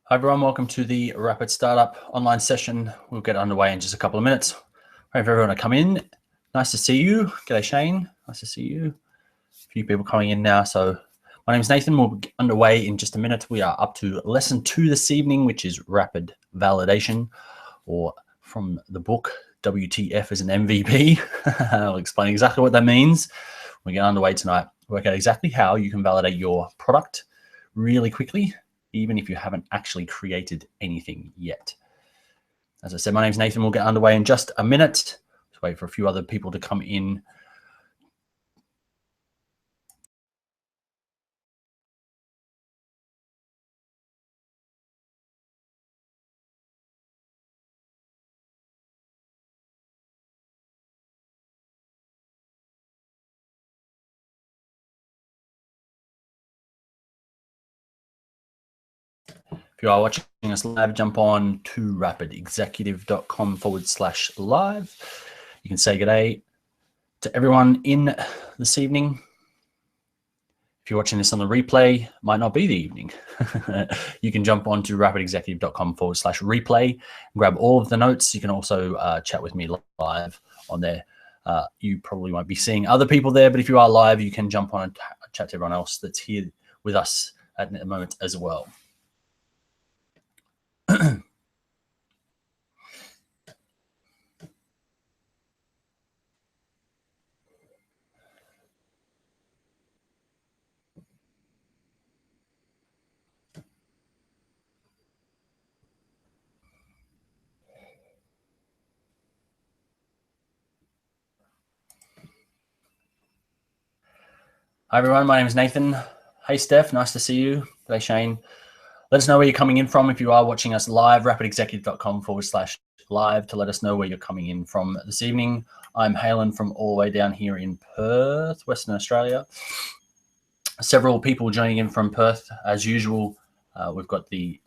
Hi everyone, welcome to the Rapid Startup online session. We'll get underway in just a couple of minutes. Wait for everyone to come in. Nice to see you. G'day Shane, nice to see you. A few people coming in now. So my name is Nathan, we'll get underway in just a minute. We are up to lesson 2 this evening, which is rapid validation, or from the book, WTF is an MVP. I'll explain exactly what that means. We get underway tonight, work out exactly how you can validate your product really quickly, even if you haven't actually created anything yet. As I said, my name's Nathan. We'll get underway in just a minute. Just wait for a few other people to come in. If you are watching us live, jump on to rapidexecutive.com/live. You can say g'day to everyone in this evening. If you're watching this on the replay, might not be the evening. You can jump on to rapidexecutive.com/replay and grab all of the notes. You can also chat with me live on there. You probably won't be seeing other people there, but if you are live, you can jump on and chat to everyone else that's here with us at the moment as well. Hi everyone, my name is Nathan. Hey Steph, nice to see you. G'day Shane. Let us know where you're coming in from if you are watching us live, rapidexecutive.com/live to let us know where you're coming in from this evening. I'm hailing from all the way down here in Perth, Western Australia. Several people joining in from Perth as usual. We've got the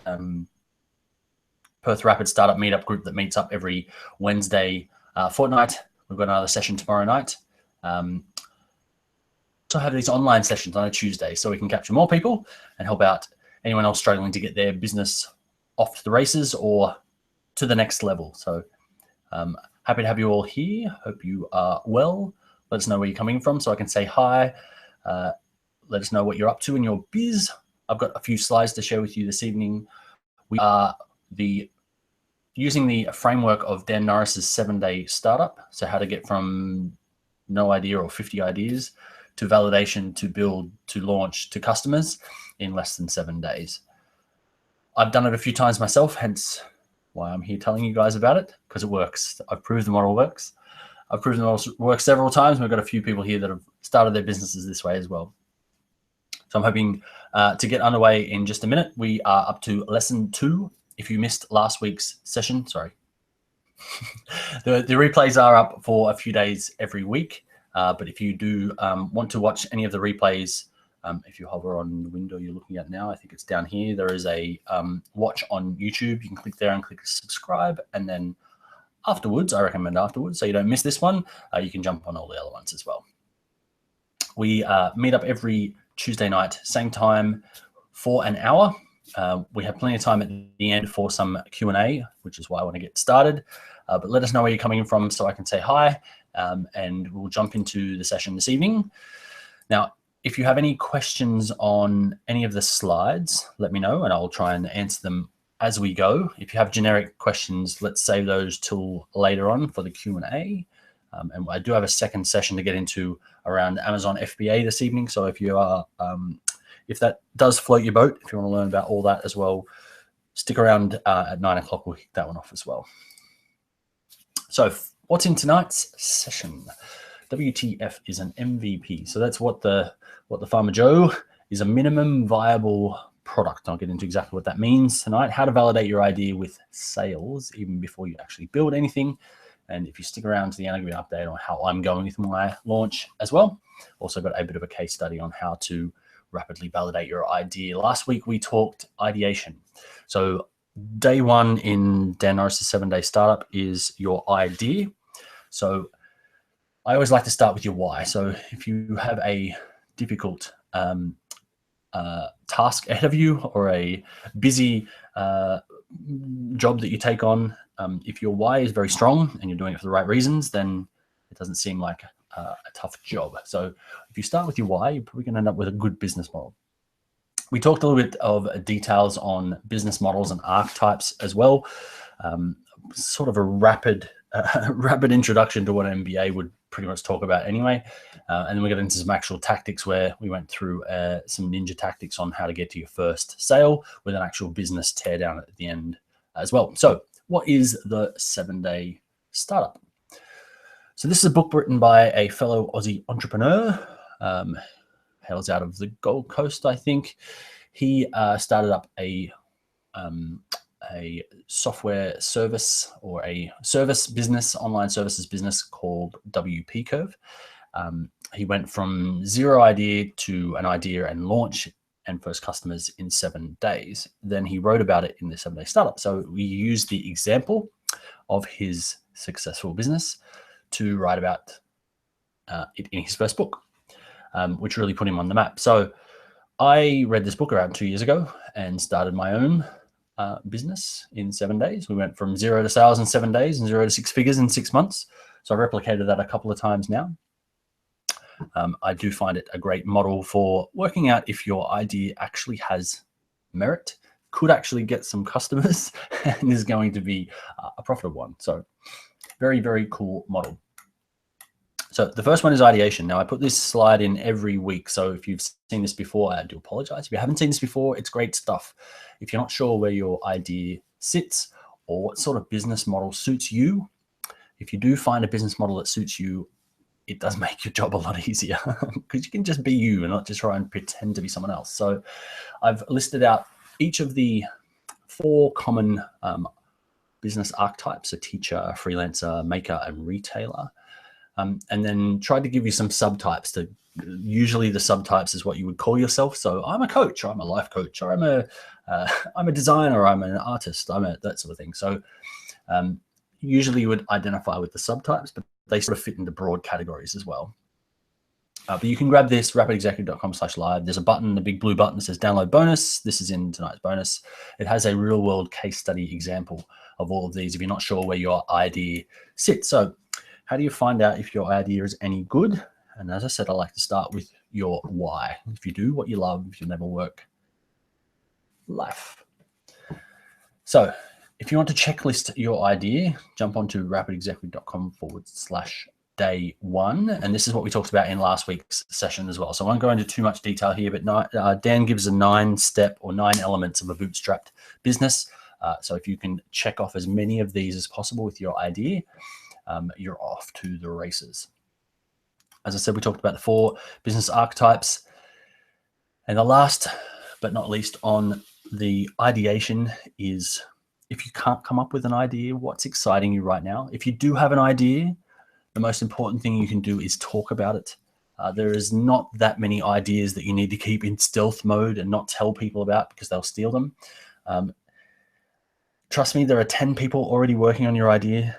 Perth Rapid Startup Meetup group that meets up every Wednesday fortnight. We've got another session tomorrow night. So have these online sessions on a Tuesday so we can capture more people and help out anyone else struggling to get their business off to the races or to the next level. So happy to have you all here. Hope you are well. Let us know where you're coming from so I can say hi. Let us know what you're up to in your biz. I've got a few slides to share with you this evening. We are using the framework of Dan Norris's 7-day startup. So how to get from no idea or 50 ideas to validation, to build, to launch, to customers in less than 7 days. I've done it a few times myself, hence why I'm here telling you guys about it, because it works. I've proved the model works. I've proven the model works several times. We've got a few people here that have started their businesses this way as well. So I'm hoping to get underway in just a minute. We are up to lesson 2. If you missed last week's session, sorry. The replays are up for a few days every week. But if you do want to watch any of the replays, if you hover on the window you're looking at now, I think it's down here, there is a watch on YouTube. You can click there and click subscribe. And then afterwards, I recommend afterwards, so you don't miss this one, you can jump on all the other ones as well. We meet up every Tuesday night, same time, for an hour. We have plenty of time at the end for some Q&A, which is why I want to get started. But let us know where you're coming from so I can say hi. And we'll jump into the session this evening. Now, if you have any questions on any of the slides, let me know and I'll try and answer them as we go. If you have generic questions, let's save those till later on for the Q&A. And I do have a second session to get into around Amazon FBA this evening. So if you are, if that does float your boat, if you want to learn about all that as well, stick around at 9 o'clock. We'll kick that one off as well. So what's in tonight's session? WTF is an MVP. So that's what the Farmer Joe is, a minimum viable product. I'll get into exactly what that means tonight. How to validate your idea with sales even before you actually build anything. And if you stick around to the end, I'll give you an update on how I'm going with my launch as well. Also got a bit of a case study on how to rapidly validate your idea. Last week we talked ideation. So day 1 in Dan Norris's 7-day startup is your idea. So I always like to start with your why. So if you have a difficult task ahead of you or a busy job that you take on, if your why is very strong and you're doing it for the right reasons, then it doesn't seem like a tough job. So if you start with your why, you're probably going to end up with a good business model. We talked a little bit of details on business models and archetypes as well. Sort of a rapid introduction to what an MBA would pretty much talk about anyway. And then we got into some actual tactics where we went through some ninja tactics on how to get to your first sale with an actual business teardown at the end as well. So what is the 7-day startup? So this is a book written by a fellow Aussie entrepreneur, hails out of the Gold Coast, I think. He started up a software service or a service business, online services business called WP Curve. He went from zero idea to an idea and launch and first customers in 7 days. Then he wrote about it in the 7-day startup. So we used the example of his successful business to write about it in his first book, which really put him on the map. So I read this book around 2 years ago and started my own business in 7 days. We went from 0 to sales in 7 days and 0 to 6 figures in 6 months. So I've replicated that a couple of times now. I do find it a great model for working out if your idea actually has merit, could actually get some customers, and is going to be a profitable one. So very, very cool model. So the first one is ideation. Now I put this slide in every week. So if you've seen this before, I do apologize. If you haven't seen this before, it's great stuff. If you're not sure where your idea sits or what sort of business model suits you, if you do find a business model that suits you, it does make your job a lot easier because you can just be you and not just try and pretend to be someone else. So I've listed out each of the 4 common business archetypes: a teacher, a freelancer, maker, and retailer. And then tried to give you some subtypes. Usually the subtypes is what you would call yourself. So I'm a coach, or I'm a life coach, or I'm a designer, or I'm an artist, that sort of thing. So usually you would identify with the subtypes, but they sort of fit into broad categories as well. But you can grab this, rapidexecutive.com/live. There's a button, the big blue button that says download bonus. This is in tonight's bonus. It has a real world case study example of all of these if you're not sure where your idea sits. So how do you find out if your idea is any good? And as I said, I like to start with your why. If you do what you love, you'll never work life. So if you want to checklist your idea, jump onto rapidexecutive.com/day 1. And this is what we talked about in last week's session as well. So I won't go into too much detail here, but Dan gives a 9-step or 9 elements of a bootstrapped business. So if you can check off as many of these as possible with your idea, you're off to the races. As I said, we talked about the 4 business archetypes. And the last but not least on the ideation is, if you can't come up with an idea, what's exciting you right now? If you do have an idea, the most important thing you can do is talk about it. There is not that many ideas that you need to keep in stealth mode and not tell people about because they'll steal them. Trust me, there are 10 people already working on your idea.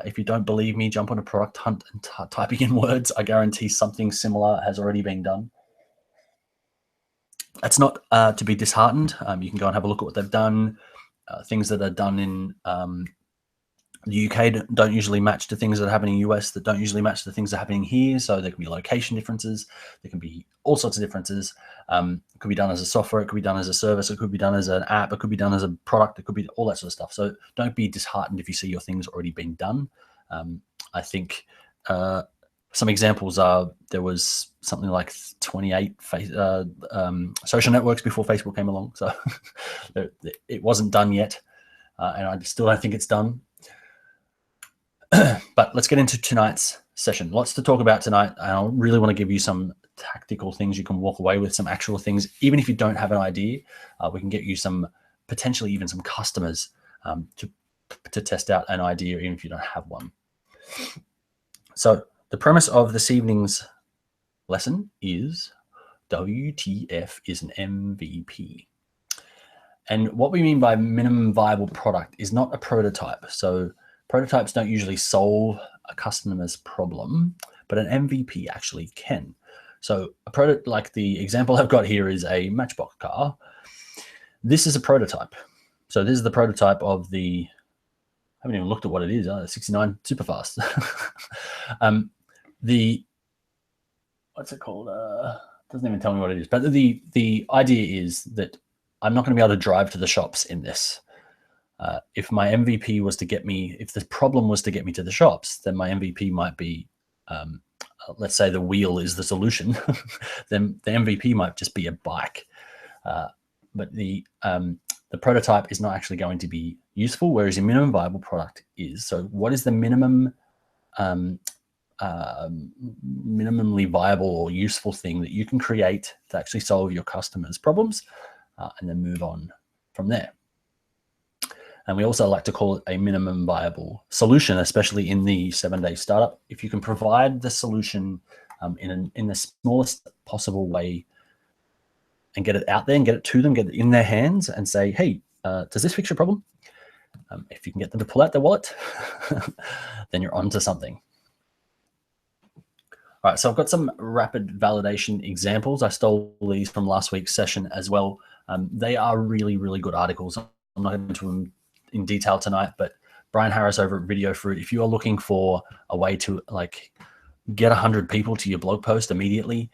If you don't believe me, jump on a product hunt and typing in words. I guarantee something similar has already been done. That's not to be disheartened. You can go and have a look at what they've done. Things that are done in the UK don't usually match to things that are happening in the US, that don't usually match to things that are happening here. So there can be location differences. There can be all sorts of differences. It could be done as a software. It could be done as a service. It could be done as an app. It could be done as a product. It could be all that sort of stuff. So don't be disheartened if you see your things already been done. I think some examples are, there was something like 28 social networks before Facebook came along. So it wasn't done yet. And I still don't think it's done. But let's get into tonight's session. Lots to talk about tonight. I really want to give you some tactical things you can walk away with, some actual things. Even if you don't have an idea, we can get you some, potentially even some customers to test out an idea, even if you don't have one. So the premise of this evening's lesson is WTF is an MVP. And what we mean by minimum viable product is not a prototype. So prototypes don't usually solve a customer's problem, but an MVP actually can. So like the example I've got here is a Matchbox car. This is a prototype. So this is the prototype of the, I haven't even looked at what it is, 69 Superfast. What's it called? Doesn't even tell me what it is. But the idea is that I'm not going to be able to drive to the shops in this. If my MVP was to get me, if the problem was to get me to the shops, then my MVP might be, let's say the wheel is the solution, then the MVP might just be a bike. But the prototype is not actually going to be useful, whereas a minimum viable product is. So what is the minimally viable or useful thing that you can create to actually solve your customers' problems, and then move on from there? And we also like to call it a minimum viable solution, especially in the 7-day startup. If you can provide the solution in the smallest possible way and get it out there and get it to them, get it in their hands and say, hey, does this fix your problem? If you can get them to pull out their wallet, then you're onto something. All right, so I've got some rapid validation examples. I stole these from last week's session as well. They are really, really good articles. I'm not going into them in detail tonight, but Brian Harris over at Video Fruit, if you are looking for a way to like get 100 people to your blog post immediately,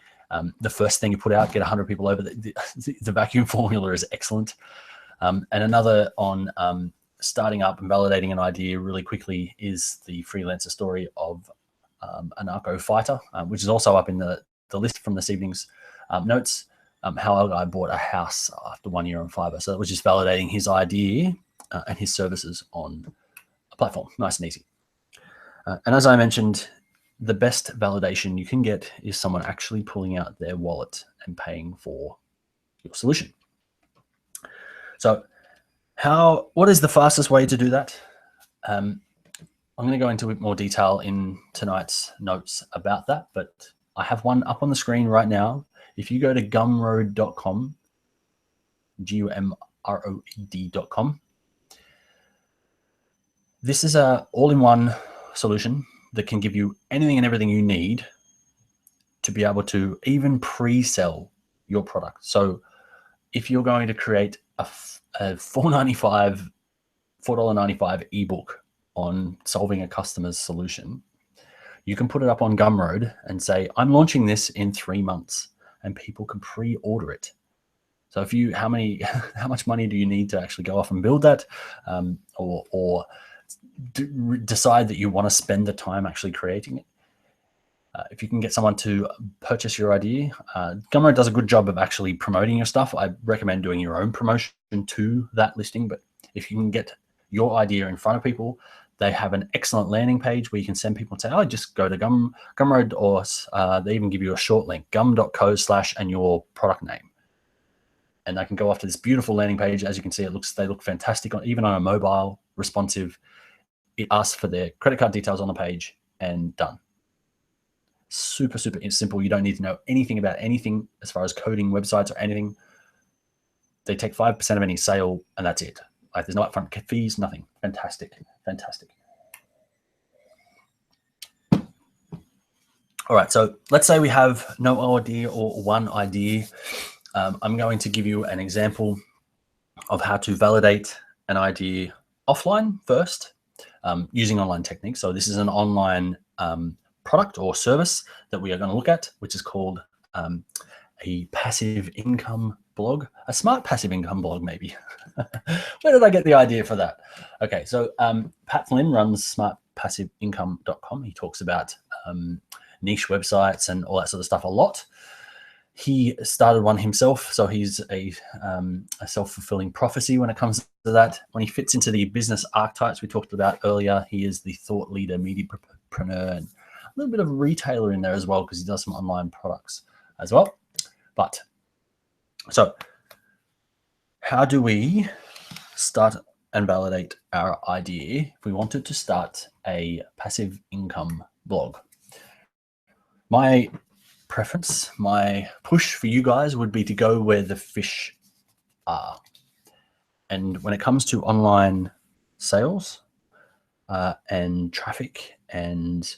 the first thing you put out, get 100 people over, the vacuum formula is excellent. And another on starting up and validating an idea really quickly is the freelancer story of a narco fighter, which is also up in the list from this evening's notes. How a guy bought a house after 1 year on Fiverr. So that was just validating his idea and his services on a platform, nice and easy. And as I mentioned, the best validation you can get is someone actually pulling out their wallet and paying for your solution. So what is the fastest way to do that? I'm going to go into a bit more detail in tonight's notes about that, but I have one up on the screen right now. If you go to gumroad.com, gumroed.com, this is a all-in-one solution that can give you anything and everything you need to be able to even pre-sell your product. So if you're going to create a $4.95 ebook on solving a customer's solution, you can put it up on Gumroad and say, I'm launching this in 3 months, and people can pre-order it. So if you, how much money do you need to actually go off and build that, or decide that you want to spend the time actually creating it? If you can get someone to purchase your idea, Gumroad does a good job of actually promoting your stuff. I recommend doing your own promotion to that listing, but if you can get your idea in front of people, they have an excellent landing page where you can send people and say, oh, just go to Gumroad, or they even give you a short link, gum.co/ and your product name. And I can go off to this beautiful landing page. As you can see, they look fantastic, even on a mobile, responsive. It asks for their credit card details on the page, and done. Super, super simple. You don't need to know anything about anything as far as coding websites or anything. They take 5% of any sale, and that's it. Like, there's no upfront fees, nothing. Fantastic, fantastic. All right, so let's say we have no idea or one idea. I'm going to give you an example of how to validate an idea offline first, using online techniques. So this is an online product or service that we are going to look at, which is called a passive income blog, a smart passive income blog, maybe. Where did I get the idea for that? Okay, so Pat Flynn runs smartpassiveincome.com. He talks about niche websites and all that sort of stuff a lot. He started one himself, so he's a self-fulfilling prophecy when it comes to that. When he fits into the business archetypes we talked about earlier, he is the thought leader, mediapreneur, and a little bit of a retailer in there as well, because he does some online products as well. But so how do we start and validate our idea if we wanted to start a passive income blog? My preference, my push for you guys would be to go where the fish are. And when it comes to online sales and traffic and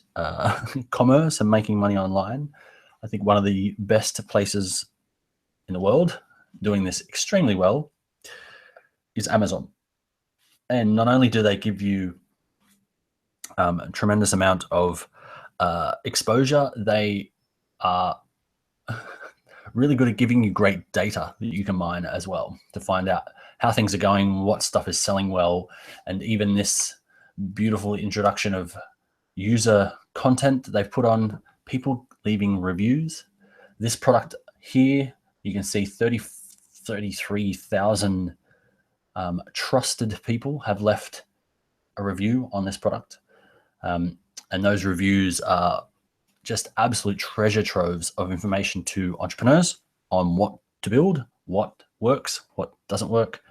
commerce and making money online, I think one of the best places in the world doing this extremely well is Amazon. And not only do they give you a tremendous amount of exposure, they are really good at giving you great data that you can mine as well to find out how things are going, what stuff is selling well, and even this beautiful introduction of user content that they've put on, people leaving reviews. This product here, you can see 33,000 trusted people have left a review on this product. And those reviews are just absolute treasure troves of information to entrepreneurs on what to build, what works, what doesn't work.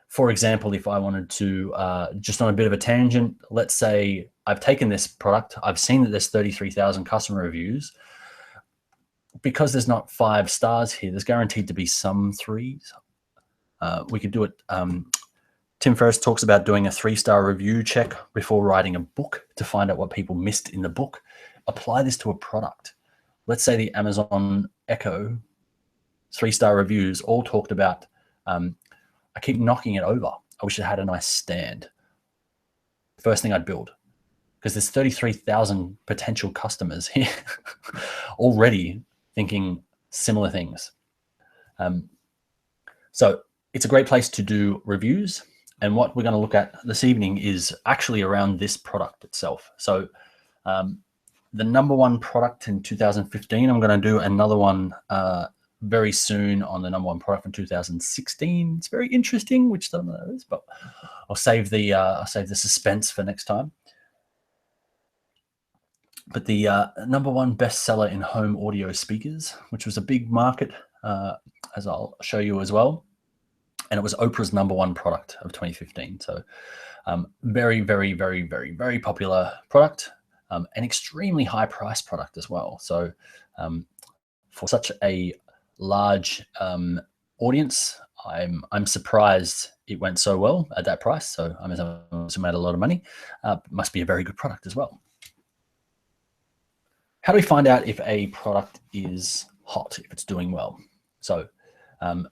For example, if I wanted to, just on a bit of a tangent, let's say I've taken this product, I've seen that there's 33,000 customer reviews. Because there's not 5 stars here, there's guaranteed to be some 3s. We could do it. Tim Ferriss talks about doing a 3-star review check before writing a book to find out what people missed in the book. Apply this to a product. Let's say the Amazon Echo 3-star reviews all talked about, I keep knocking it over. I wish it had a nice stand. First thing I'd build, because there's 33,000 potential customers here already thinking similar things. So it's a great place to do reviews. And what we're going to look at this evening is actually around this product itself. So the number one product in 2015, I'm going to do another one very soon on the number one product from 2016. It's very interesting, which some of those, but I'll save the suspense for next time. But the number one bestseller in home audio speakers, which was a big market, as I'll show you as well. And it was Oprah's number one product of 2015. So very, very, very, very, very popular product, an extremely high price product as well. So for such a large audience, I'm surprised it went so well at that price. So Amazon made a lot of money. Must be a very good product as well. How do we find out if a product is hot, if it's doing well? So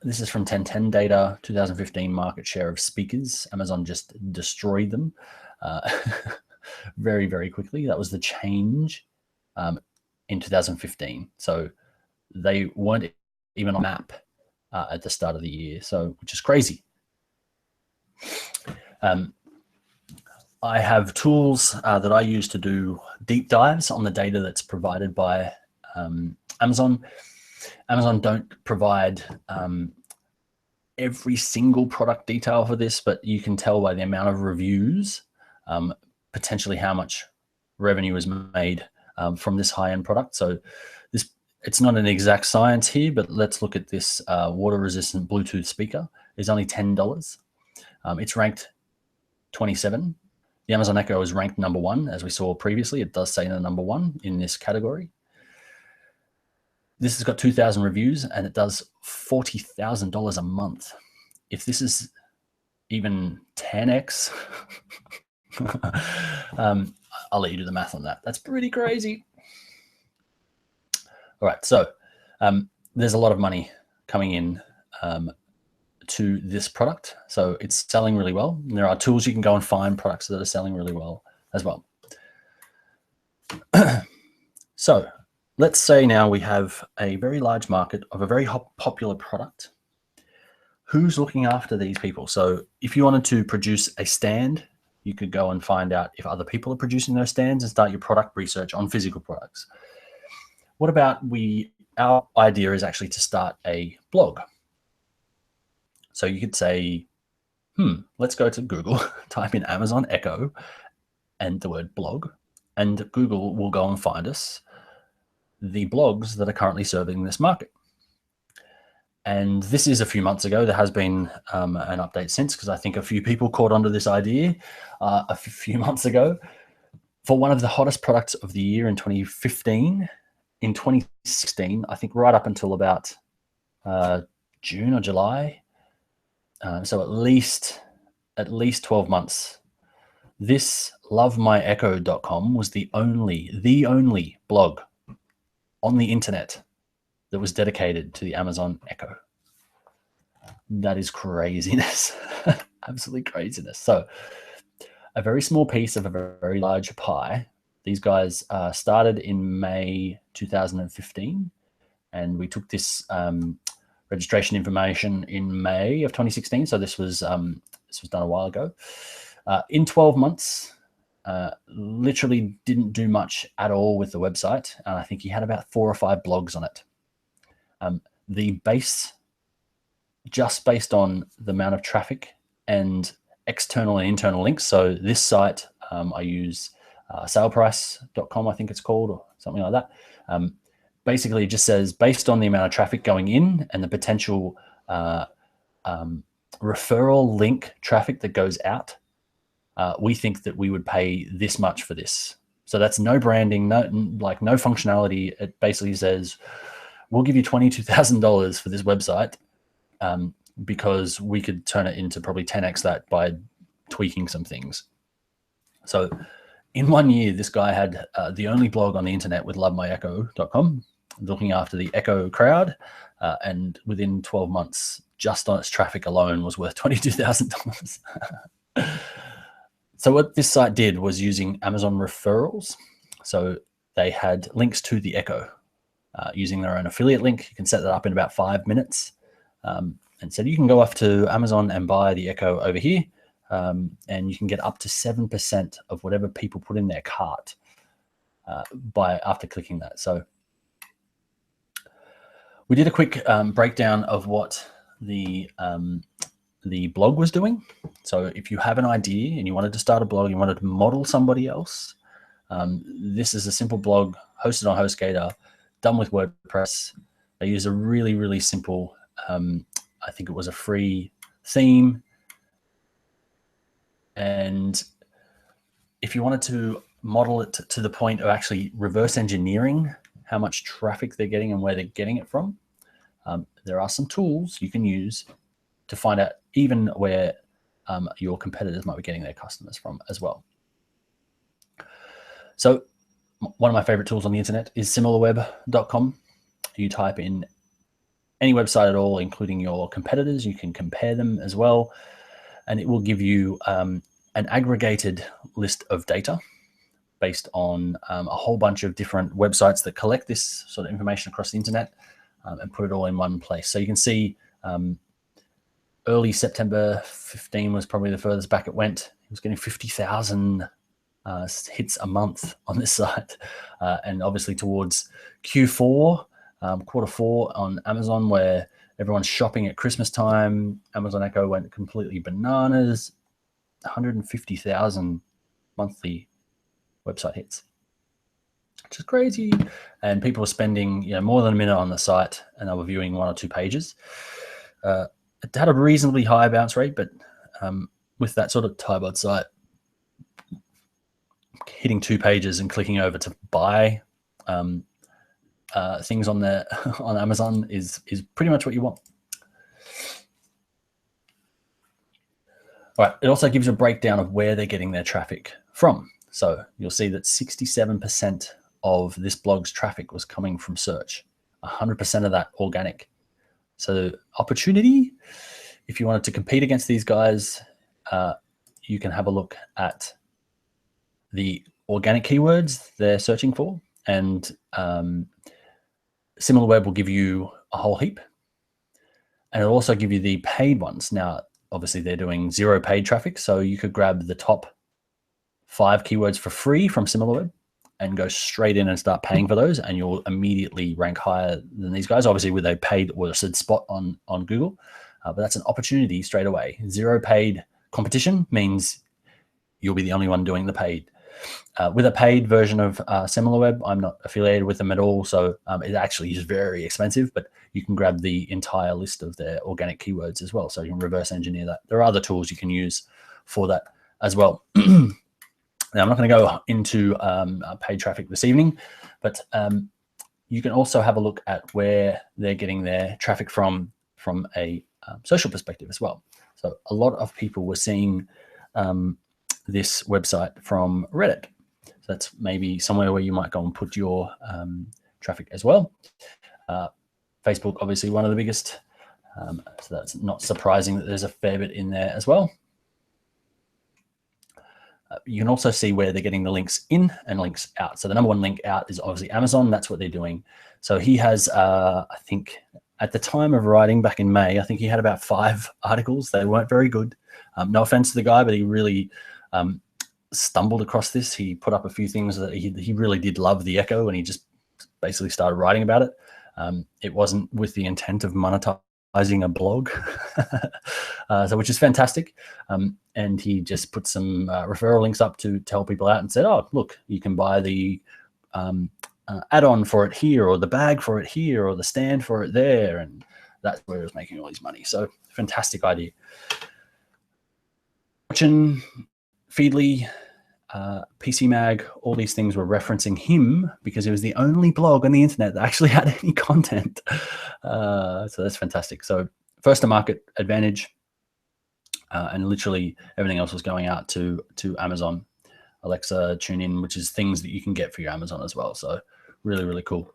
this is from 1010 data, 2015 market share of speakers. Amazon just destroyed them very, very quickly. That was the change in 2015. So they weren't even on map at the start of the year, so which is crazy. I have tools that I use to do deep dives on the data that's provided by Amazon. Amazon don't provide every single product detail for this, but you can tell by the amount of reviews, potentially how much revenue is made from this high-end product. So it's not an exact science here, but let's look at this water-resistant Bluetooth speaker. It's only $10. It's ranked 27. The Amazon Echo is ranked number 1, as we saw previously. It does say the number 1 in this category. This has got 2,000 reviews, and it does $40,000 a month. If this is even 10x, I'll let you do the math on that. That's pretty crazy. All right, so there's a lot of money coming in to this product. So it's selling really well. And there are tools you can go and find products that are selling really well as well. So let's say now we have a very large market of a very popular product. Who's looking after these people? So if you wanted to produce a stand, you could go and find out if other people are producing those stands and start your product research on physical products. What about our idea is actually to start a blog. So you could say, let's go to Google, type in Amazon Echo and the word blog, and Google will go and find us the blogs that are currently serving this market. And this is a few months ago. There has been an update since, because I think a few people caught onto this idea a few months ago. For one of the hottest products of the year in 2015, in 2016, I think right up until about June or July, so at least 12 months, this lovemyecho.com was the only blog on the internet that was dedicated to the Amazon Echo. That is craziness. Absolutely craziness. So a very small piece of a very large pie. These guys started in May 2015, and we took this registration information in May of 2016. So this was done a while ago. In 12 months, literally didn't do much at all with the website. I think he had about 4 or 5 blogs on it. The base, just based on the amount of traffic and external and internal links. So this site, I use saleprice.com, I think it's called, or something like that. Basically, it just says, based on the amount of traffic going in and the potential referral link traffic that goes out, we think that we would pay this much for this. So that's no branding, no functionality. It basically says, we'll give you $22,000 for this website, because we could turn it into probably 10x that by tweaking some things. So in 1 year, this guy had the only blog on the internet with lovemyecho.com, looking after the Echo crowd. And within 12 months, just on its traffic alone, was worth $22,000. So what this site did was using Amazon referrals. So they had links to the Echo using their own affiliate link. You can set that up in about 5 minutes. And so you can go off to Amazon and buy the Echo over here, and you can get up to 7% of whatever people put in their cart after clicking that. So we did a quick breakdown of what the blog was doing. So if you have an idea and you wanted to start a blog, you wanted to model somebody else, this is a simple blog hosted on HostGator, done with WordPress. They use a really, really simple, I think it was a free theme. And if you wanted to model it to the point of actually reverse engineering how much traffic they're getting and where they're getting it from, there are some tools you can use to find out even where your competitors might be getting their customers from as well. So one of my favorite tools on the internet is similarweb.com. You type in any website at all, including your competitors. You can compare them as well, and it will give you an aggregated list of data based on a whole bunch of different websites that collect this sort of information across the internet and put it all in one place. So you can see early September 15 was probably the furthest back it went. It was getting 50,000 hits a month on this site. And obviously towards Q4, quarter 4 on Amazon, where everyone's shopping at Christmas time, Amazon Echo went completely bananas. 150,000 monthly website hits, which is crazy. And people were spending more than a minute on the site, and they were viewing 1 or 2 pages. It had a reasonably high bounce rate, but with that sort of Tybud site, hitting 2 pages and clicking over to buy things on Amazon is pretty much what you want. All right, it also gives you a breakdown of where they're getting their traffic from. So you'll see that 67% of this blog's traffic was coming from search, 100% of that organic. So opportunity, if you wanted to compete against these guys, you can have a look at the organic keywords they're searching for, and SimilarWeb will give you a whole heap, and it'll also give you the paid ones. Now, obviously they're doing 0 paid traffic, so you could grab the top 5 keywords for free from SimilarWeb and go straight in and start paying for those, and you'll immediately rank higher than these guys, obviously with a paid or a said spot on Google. But that's an opportunity straight away. 0 paid competition means you'll be the only one doing the paid. With a paid version of SimilarWeb, I'm not affiliated with them at all, so it actually is very expensive, but you can grab the entire list of their organic keywords as well, so you can reverse engineer that. There are other tools you can use for that as well. Now, I'm not going to go into paid traffic this evening, but you can also have a look at where they're getting their traffic from a social perspective as well. So a lot of people were seeing this website from Reddit. So that's maybe somewhere where you might go and put your traffic as well. Facebook, obviously one of the biggest, so that's not surprising that there's a fair bit in there as well. You can also see where they're getting the links in and links out. So the number one link out is obviously Amazon. That's what they're doing. So he has, I think at the time of writing back in May, I think he had about 5 articles. They weren't very good. No offense to the guy, but he really stumbled across this. He put up a few things that he really did love the Echo, and he just basically started writing about it. It wasn't with the intent of monetizing a blog, so which is fantastic. And he just put some referral links up to tell people out and said, oh, look, you can buy the add-on for it here, or the bag for it here, or the stand for it there. And that's where he was making all his money. So fantastic idea. Fortune, Feedly, PC Mag, all these things were referencing him because it was the only blog on the internet that actually had any content. So that's fantastic. So first to market advantage, and literally everything else was going out to Amazon, Alexa, TuneIn, which is things that you can get for your Amazon as well. So really, really cool.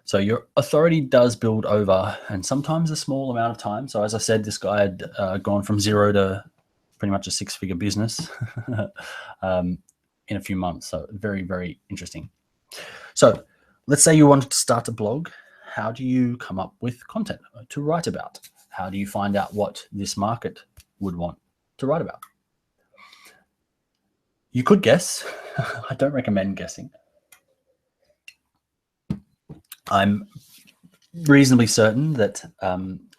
So your authority does build over, and sometimes a small amount of time. So as I said, this guy had gone from 0 to pretty much a 6-figure business in a few months. So very, very interesting. So let's say you wanted to start a blog. How do you come up with content to write about? How do you find out what this market would want to write about? You could guess. I don't recommend guessing. I'm reasonably certain that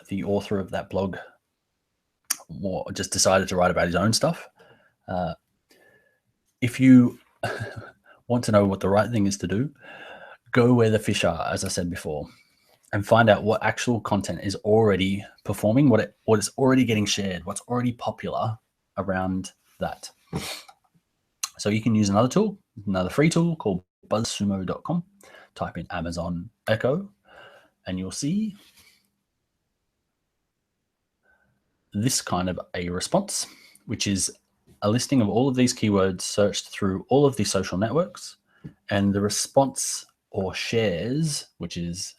the author of that blog just decided to write about his own stuff. If you want to know what the right thing is to do, go where the fish are, as I said before, and find out what actual content is already performing, what is already getting shared, what's already popular around that. So you can use another tool, another free tool called buzzsumo.com. Type in Amazon Echo, and you'll see this kind of a response, which is a listing of all of these keywords searched through all of the social networks, and the response or shares, which is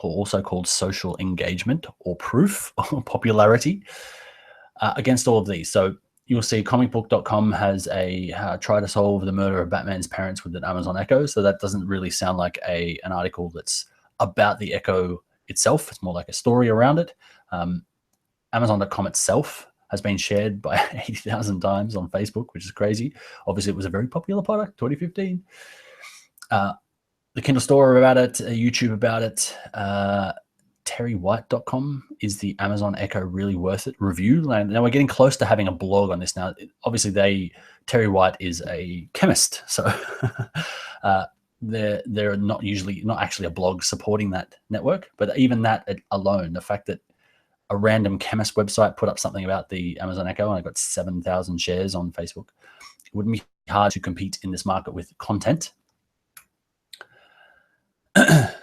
also called social engagement or proof or popularity, against all of these. So you'll see comicbook.com has a try to solve the murder of Batman's parents with an Amazon Echo. So that doesn't really sound like an article that's about the Echo itself. It's more like a story around it. Amazon.com itself has been shared by 80,000 times on Facebook, which is crazy. Obviously, it was a very popular product, 2015. The Kindle Store about it, YouTube about it. TerryWhite.com is the Amazon Echo really worth it review. Now we're getting close to having a blog on this now. Obviously, Terry White is a chemist, so they're not actually a blog supporting that network. But even that alone, the fact that a random chemist website put up something about the Amazon Echo and I got 7,000 shares on Facebook, it wouldn't be hard to compete in this market with content. But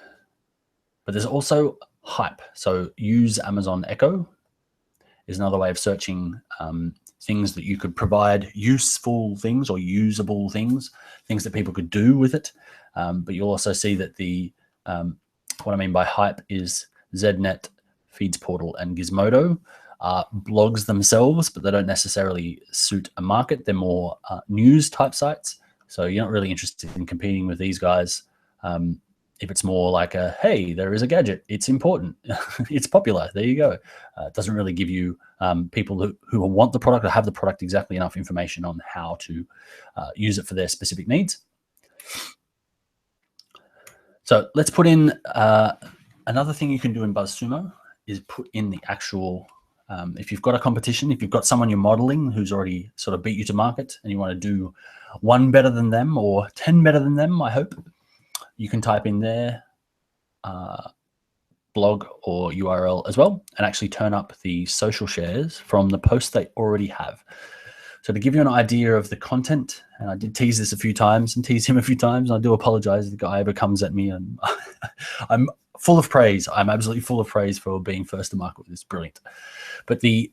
there's also hype. So use Amazon Echo is another way of searching things that you could provide, useful things or usable things that people could do with it. But you'll also see that what I mean by hype is Znet, FeedsPortal, and Gizmodo are blogs themselves, but they don't necessarily suit a market. They're more news type sites. So you're not really interested in competing with these guys. If it's more like hey, there is a gadget, it's important, it's popular, there you go. It doesn't really give you people who want the product or have the product exactly enough information on how to use it for their specific needs. So let's put in another thing you can do in BuzzSumo is put in the actual, if you've got a competition, if you've got someone you're modeling who's already sort of beat you to market and you want to do one better than them or 10 better than them, I hope, you can type in their blog or URL as well and actually turn up the social shares from the posts they already have. So to give you an idea of the content, and I did tease this a few times and tease him a few times, and I do apologize if the guy ever comes at me, and I'm full of praise. I'm absolutely full of praise for being first to market with this. Brilliant. But the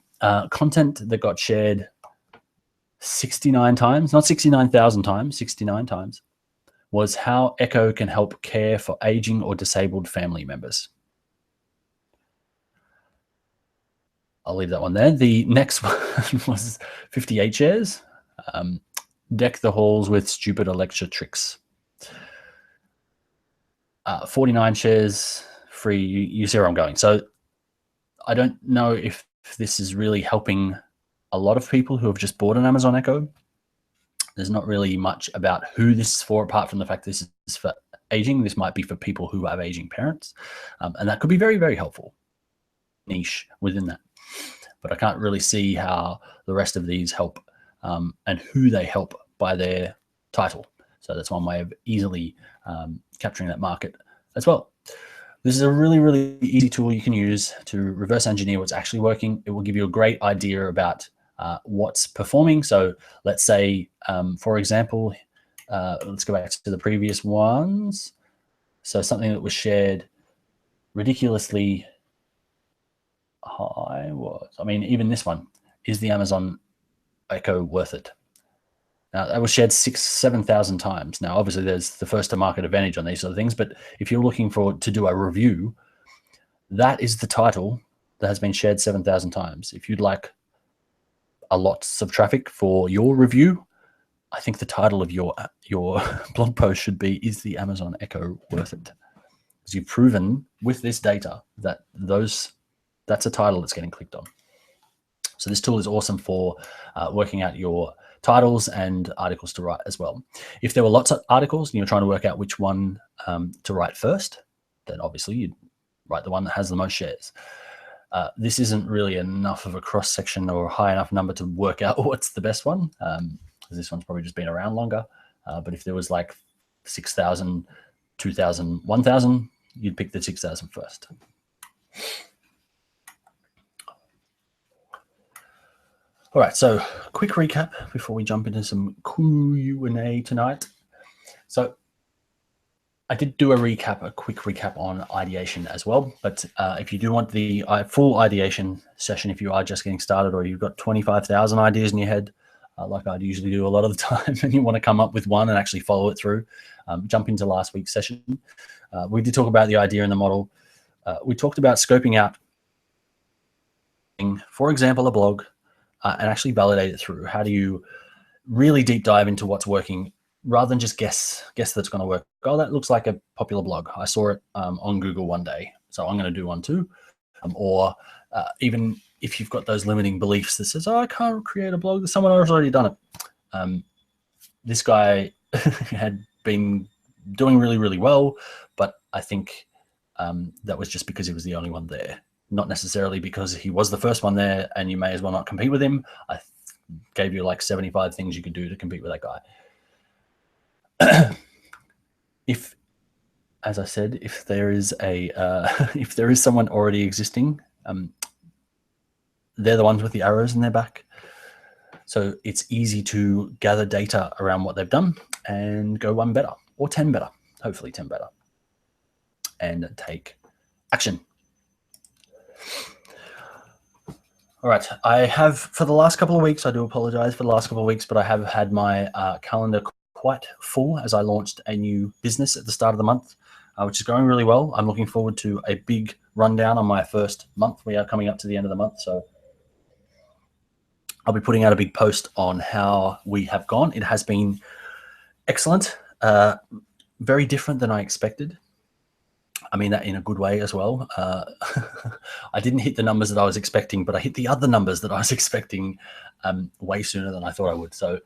content that got shared 69 times, not 69,000 times, 69 times, was how Echo can help care for aging or disabled family members. I'll leave that one there. The next one was 58 shares. Deck the halls with stupider lecture tricks. 49 shares, free. You see where I'm going. So I don't know if this is really helping a lot of people who have just bought an Amazon Echo. There's not really much about who this is for, apart from the fact this is for aging. This might be for people who have aging parents. And that could be very, very helpful. Niche within that. But I can't really see how the rest of these help and who they help by their title. So that's one way of easily capturing that market as well. This is a really, really easy tool you can use to reverse engineer what's actually working. It will give you a great idea about what's performing. So let's say, for example, let's go back to the previous ones. So something that was shared ridiculously high was, I mean, even this one, is the Amazon Echo worth it? Now, that was shared 7,000 times. Now, obviously, there's the first to market advantage on these sort of things, but if you're looking to do a review, that is the title that has been shared 7,000 times. If you'd like a lots of traffic for your review, I think the title of your blog post should be, is the Amazon Echo worth it? Because you've proven with this data that that's a title that's getting clicked on. So this tool is awesome for working out your titles and articles to write as well. If there were lots of articles and you're trying to work out which one to write first, then obviously you'd write the one that has the most shares. This isn't really enough of a cross section or a high enough number to work out what's the best one, because this one's probably just been around longer. But if there was like 6,000, 2,000, 1,000, you'd pick the 6,000 first. All right, so quick recap before we jump into some Q&A tonight. So I did do a quick recap on ideation as well. But if you do want the full ideation session, if you are just getting started or you've got 25,000 ideas in your head, like I'd usually do a lot of the time, and you want to come up with one and actually follow it through, jump into last week's session. We did talk about the idea and the model. We talked about scoping out, for example, a blog, and actually validate it through. How do you really deep dive into what's working rather than just guess that's going to work? Oh, that looks like a popular blog. I saw it on Google one day, so I'm going to do one too. Or even if you've got those limiting beliefs that says, oh, I can't create a blog, someone else has already done it. This guy had been doing really, really well, but I think that was just because he was the only one there. Not necessarily because he was the first one there and you may as well not compete with him. I gave you like 75 things you could do to compete with that guy. If, as I said, if there is if there is someone already existing, they're the ones with the arrows in their back. So it's easy to gather data around what they've done and go one better or 10 better, hopefully 10 better, and take action. All right, I have, for the last couple of weeks, I do apologize for the last couple of weeks, but I have had my calendar quite full as I launched a new business at the start of the month, which is going really well. I'm looking forward to a big rundown on my first month. We are coming up to the end of the month, so I'll be putting out a big post on how we have gone. It has been excellent, very different than I expected. I mean that in a good way as well. I didn't hit the numbers that I was expecting, but I hit the other numbers that I was expecting way sooner than I thought I would. So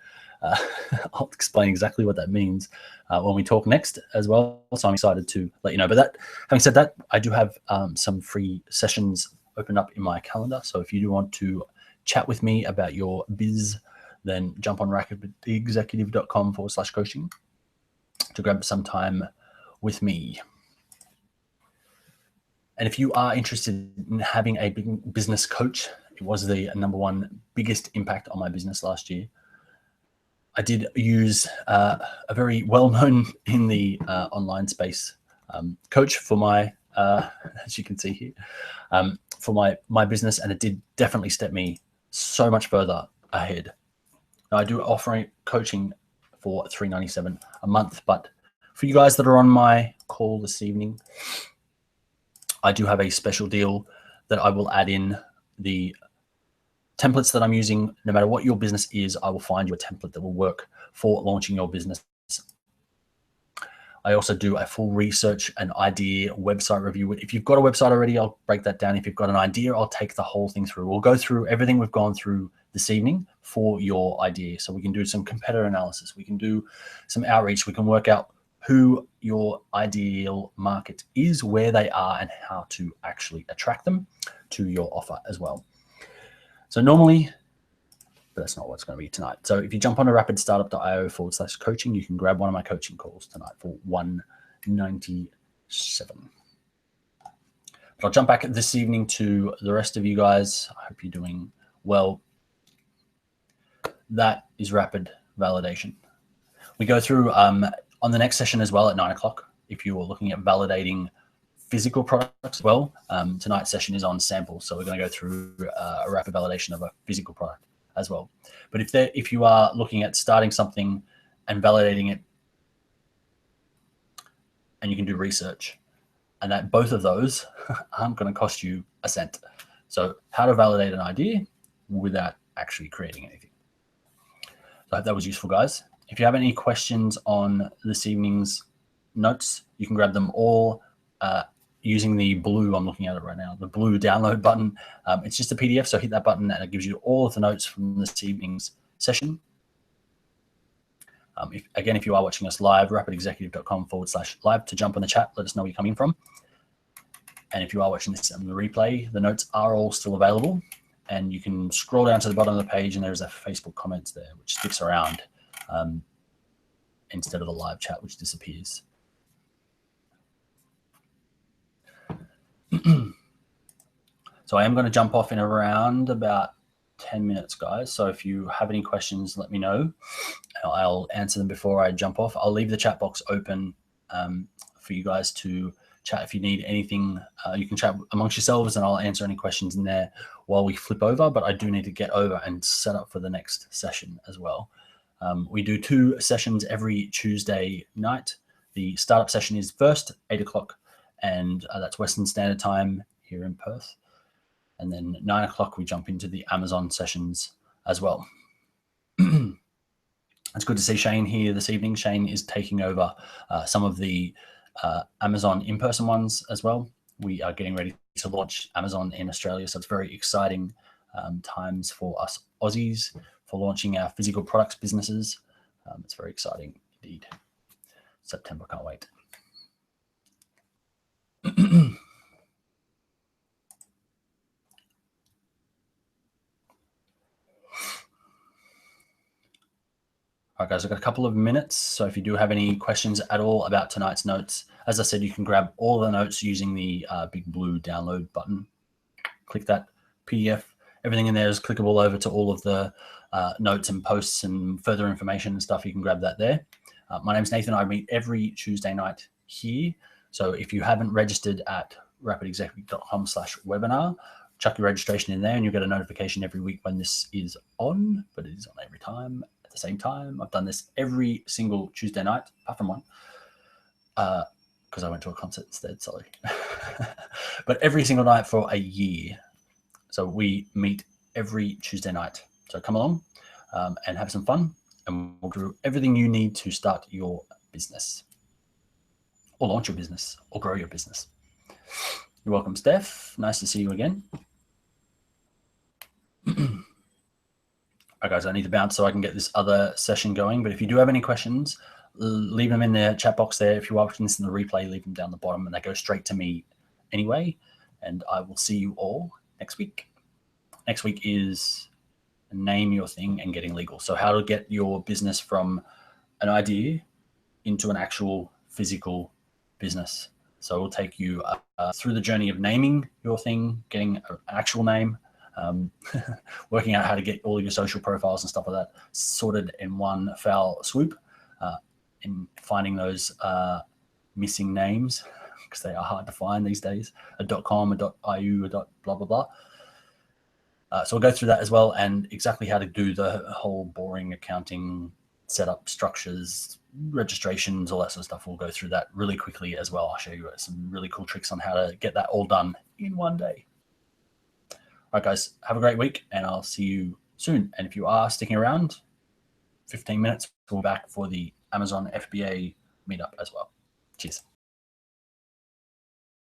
I'll explain exactly what that means when we talk next as well. So I'm excited to let you know. But that, having said that, I do have some free sessions open up in my calendar. So if you do want to chat with me about your biz, then jump on rapidexecutive.com/coaching to grab some time with me. And if you are interested in having a big business coach, it was the #1 biggest impact on my business last year. I did use a very well-known in the online space coach for my, as you can see here, for my business, and it did definitely step me so much further ahead. Now, I do offer coaching for $397 a month, but for you guys that are on my call this evening, I do have a special deal that I will add in the templates that I'm using. No matter what your business is, I will find you a template that will work for launching your business. I also do a full research and idea website review. If you've got a website already, I'll break that down. If you've got an idea, I'll take the whole thing through. We'll go through everything we've gone through this evening for your idea. So we can do some competitor analysis. We can do some outreach. We can work out who your ideal market is, where they are, and how to actually attract them to your offer as well. So normally, but that's not what's going to be tonight. So if you jump on to rapidstartup.io/coaching, you can grab one of my coaching calls tonight for $197. But I'll jump back this evening to the rest of you guys. I hope you're doing well. That is rapid validation. We go through on the next session as well at 9 o'clock. If you are looking at validating physical products as well, tonight's session is on samples. So we're going to go through a rapid validation of a physical product as well. But if you are looking at starting something and validating it, and you can do research, and that both of those aren't going to cost you a cent. So how to validate an idea without actually creating anything. So I hope that was useful, guys. If you have any questions on this evening's notes, you can grab them all using the blue, I'm looking at it right now, the blue download button. It's just a PDF, so hit that button and it gives you all of the notes from this evening's session. If you are watching us live, rapidexecutive.com/live to jump on the chat, let us know where you're coming from. And if you are watching this on the replay, the notes are all still available. And you can scroll down to the bottom of the page and there's a Facebook comments there, which sticks around instead of the live chat, which disappears. So I am going to jump off in around about 10 minutes, guys. So if you have any questions, let me know. I'll answer them before I jump off. I'll leave the chat box open for you guys to chat. If you need anything, you can chat amongst yourselves and I'll answer any questions in there while we flip over. But I do need to get over and set up for the next session as well. We do 2 sessions every Tuesday night. The startup session is first, 8 o'clock. And that's Western Standard Time here in Perth. And then 9 o'clock, we jump into the Amazon sessions as well. It's good to see Shane here this evening. Shane is taking over some of the Amazon in-person ones as well. We are getting ready to launch Amazon in Australia. So it's very exciting times for us Aussies for launching our physical products businesses. It's very exciting indeed. September, can't wait. All right, guys, I've got a couple of minutes. So if you do have any questions at all about tonight's notes, as I said, you can grab all the notes using the big blue download button. Click that PDF. Everything in there is clickable over to all of the notes and posts and further information and stuff. You can grab that there. My name's Nathan. I meet every Tuesday night here. So if you haven't registered at rapidexecutive.com/webinar, chuck your registration in there and you'll get a notification every week when this is on, but it is on every time at the same time. I've done this every single Tuesday night, apart from one, because I went to a concert instead, sorry. But every single night for a year. So we meet every Tuesday night. So come along and have some fun, and we'll do everything you need to start your business, or launch your business, or grow your business. You're welcome, Steph. Nice to see you again. All right, guys, I need to bounce so I can get this other session going. But if you do have any questions, leave them in the chat box there. If you're watching this in the replay, leave them down the bottom and they go straight to me anyway. And I will see you all next week. Next week is name your thing and getting legal. So how to get your business from an idea into an actual physical business. So we'll take you through the journey of naming your thing, getting an actual name, working out how to get all of your social profiles and stuff like that sorted in one foul swoop, in finding those missing names, because they are hard to find these days, a .com, a .iu, a blah, blah, blah. So we'll go through that as well, and exactly how to do the whole boring accounting setup, structures, registrations, all that sort of stuff. We'll go through that really quickly as well. I'll show you some really cool tricks on how to get that all done in one day. All right, guys, have a great week, and I'll see you soon. And if you are sticking around, 15 minutes, we'll be back for the Amazon FBA meetup as well. Cheers.